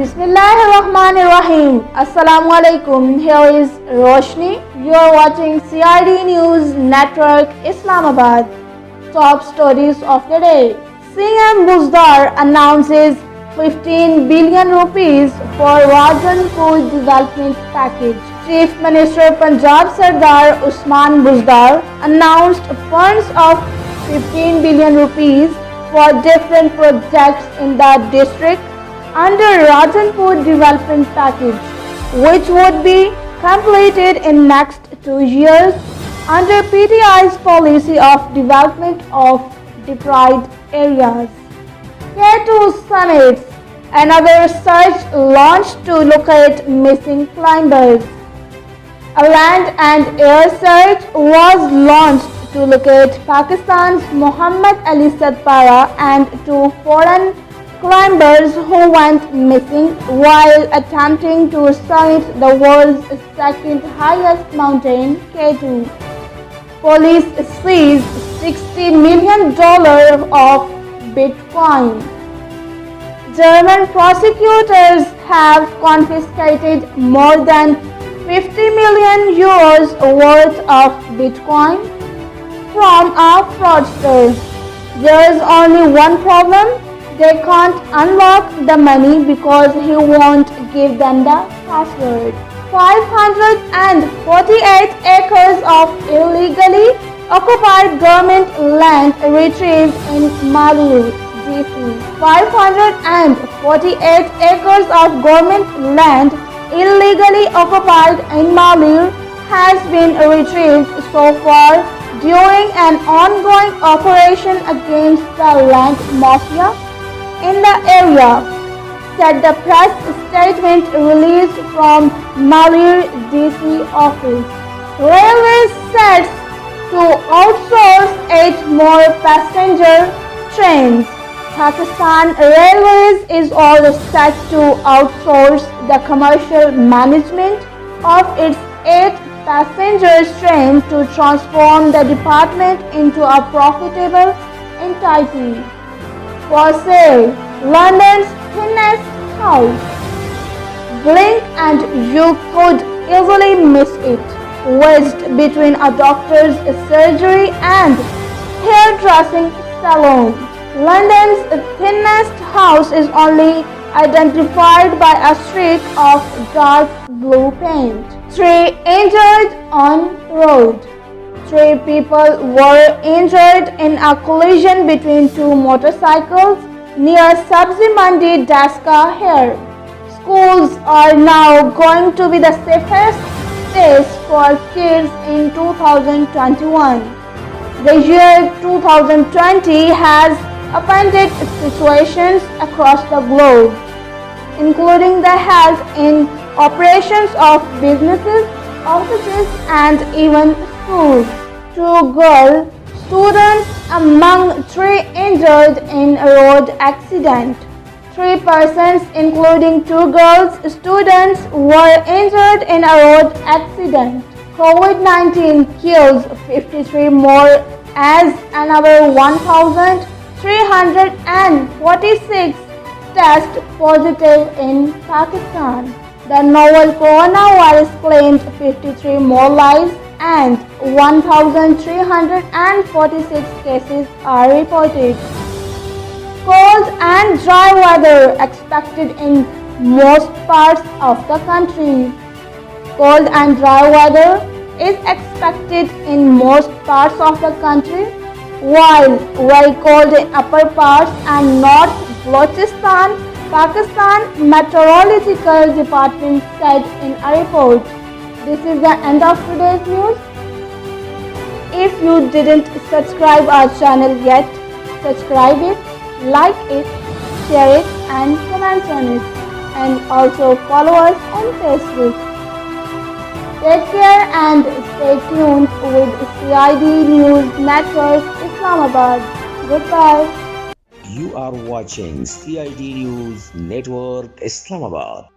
Bismillahirrahmanirrahim. Assalamu alaikum. Here is Roshni. You are watching CID News Network Islamabad. Top stories of the day. CM Buzdar announces 15 billion rupees for Rajanpur development package. Chief Minister Punjab Sardar Usman Buzdar announced funds of 15 billion rupees for different projects in the district under Rajanpur development package, which would be completed in next 2 years under PTI's policy of development of deprived areas. K2 summits, another search launched to locate missing climbers. A land and air search was launched to locate Pakistan's Muhammad Ali Sadpara and 2 foreign climbers who went missing while attempting to summit the world's second highest mountain, K2. Police seized $60 million of Bitcoin. German prosecutors have confiscated more than 50 million euros worth of Bitcoin from a fraudster. There is only one problem. They can't unlock the money because he won't give them the password. 548 acres of illegally occupied government land retrieved in Malur, DC. 548 acres of government land illegally occupied in Malur has been retrieved so far during an ongoing operation against the land mafia in the area, said the press statement released from Malur DC office. Railways sets to outsource 8 more passenger trains. Pakistan Railways is all set to outsource the commercial management of its 8 passenger trains to transform the department into a profitable entity. For sale, London's thinnest house. Blink and you could easily miss it. Wedged between a doctor's surgery and hairdressing salon. London's thinnest house is only identified by a streak of dark blue paint. 3 injured on road. 3 people were injured in a collision between 2 motorcycles near Sabzi Mandi, Daska here. Schools are now going to be the safest place for kids in 2021. The year 2020 has upended situations across the globe, including the health in operations of businesses, offices, and even schools. 2 girl students among 3 injured in a road accident. 3 persons, including 2 girls students, were injured in a road accident. COVID-19 kills 53 more as another 1,346 test positive in Pakistan. The novel coronavirus claimed 53 more lives and 1,346 cases are reported. Cold and dry weather expected in most parts of the country. Cold and dry weather is expected in most parts of the country, while very cold in upper parts and North Balochistan, Pakistan Meteorological Department said in a report. This is the end of today's news. If you didn't subscribe our channel yet, subscribe it, like it, share it and comment on it. And also follow us on Facebook. Take care and stay tuned with CID News Network Islamabad. Goodbye. You are watching CID News Network Islamabad.